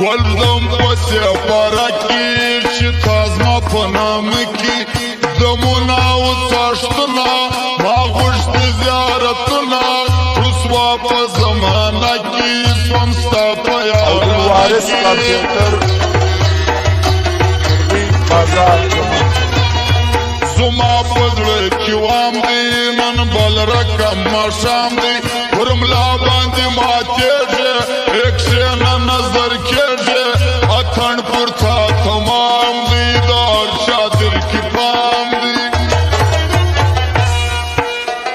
ولدم وسيباركي شتاز ما فنامكي دمونا وصاشتنا ما غشت زيارتنا رسوا بزمانكي سومستا الوارث كمپيوټر بازار زما پزړه کې وام دی نن بل رقم مشام دی ورملا باندې ماتېږي اکشن نظر کېږي اتن پورته تمام دی دار شادر کې پام دی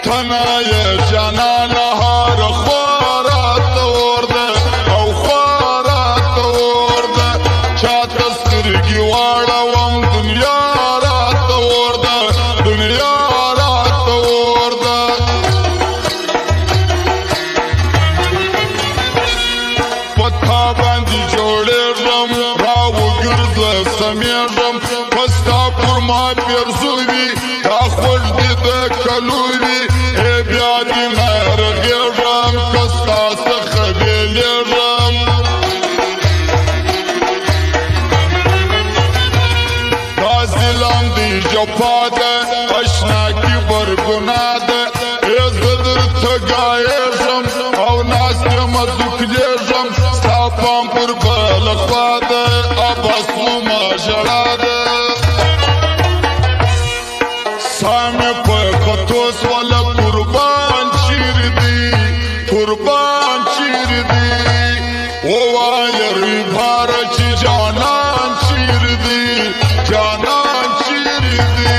تنا یې جانان هار خوارات ورده او خوارات ورده چاته سترګې واړوم دنیا سمیږم پستا پر ما پیرزوي دا خوش دي د کلوي ای بیا دې مرغېږم کستا څخه بیلېږم دا ظلم دی جفا ده اشنا کې برګناه ده ای زه درته ګایېږم او ناست یم زوکلېږم ستا پام پر بله خوا ده عباس وما ژړا ده سامې په کتوس والا قربان چیرې دي قربان چیرې دي ووایه ریباره چې جانان چیرې دي جانان چیرې دي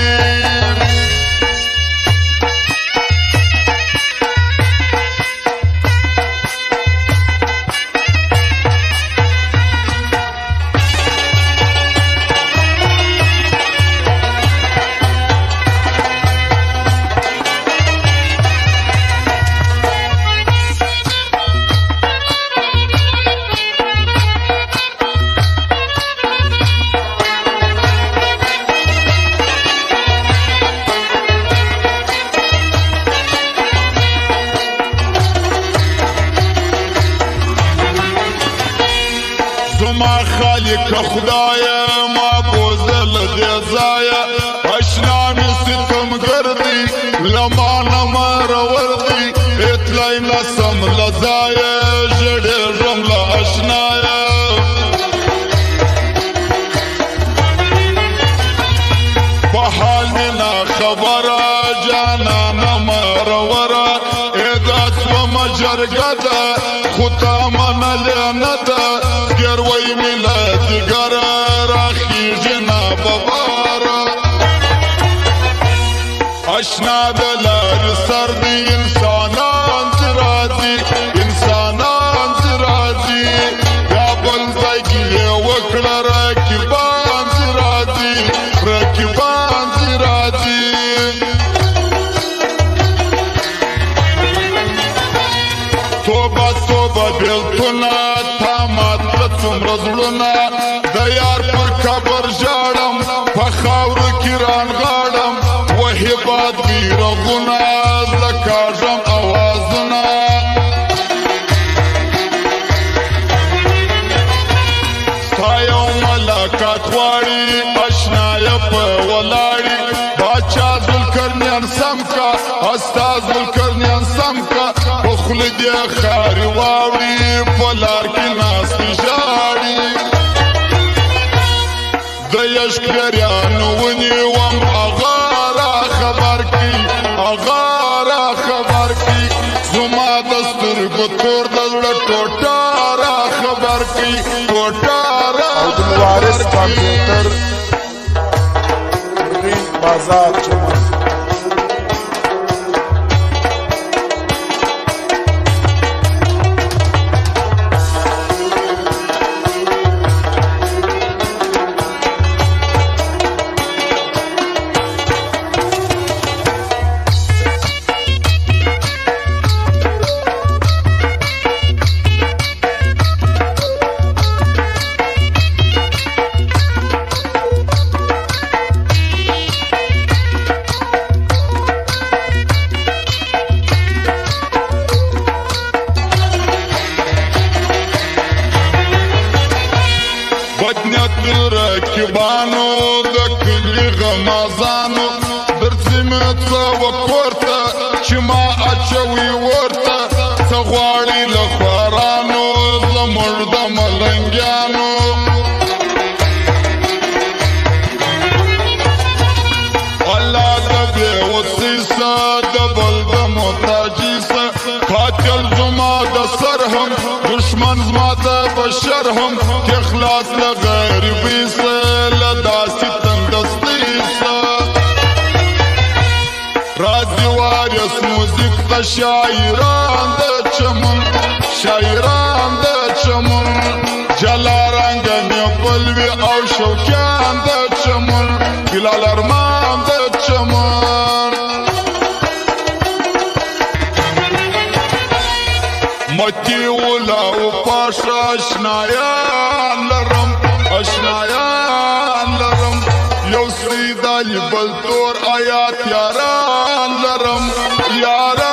زما خالق خدایا ما بوزل دې ځایا اشنا مې ستمګر دی لمانه مرور دی اتلای نسم لزایا ژړېږم له اشنایا په حال مې نه خبره جانانه مروره ای دا سومه جرګه ده خو تا منلې نه ده ګروی مله دګره راخیږي نابباره اشنا د لارې سر دی انسانان چې راځي انسانان چې راځي بیا بل ځای ګیلې وکړه رقیبان چې راځي رقیبان چې راځي توبه توبه بیلتونه تا مات کړه څومره زړونه د یار پر قبر ژاړم په خاورو کې رانغاړم وهې باد بیرغونه زه کاږم اوازونه ستا یو ملاقات غواړي اشنایه په ولاړي باچا ذوالقرنین سم کا استاد ذوالقرنین سم کا په خوله دې خاري واوړي په لار کې ناستې ژاړي د یشک پیریانو ونیوم هغه را خبر کړي هغه را خبر کړي زما د سترګو تور د زړه ټوټه را خبر کړي ټوټه را الوارث کمپيوټر بازار مشرانو د کلي غمازانو درځي مې څه وکورته چې ما اچوي ورته څه غواړي له خوارانو زموږ د ملنګیانو الله د بې وسۍ څه د بل د محتاجي څه قاتل زما د سر هم دشمن زما د بشر هم که خلاص له غریبۍ څه له داسې تندرستۍ څه راځي وارث موزیک ته شاعران د چمن شاعران د چمن جلا رنګ مې بلوي او شوقیان د چمن بلال ارمان د چمن متی ولا او پاشا اشنایان لرم اشنایان لرم یو سیدالی بل تور آیات یاران لرم یاران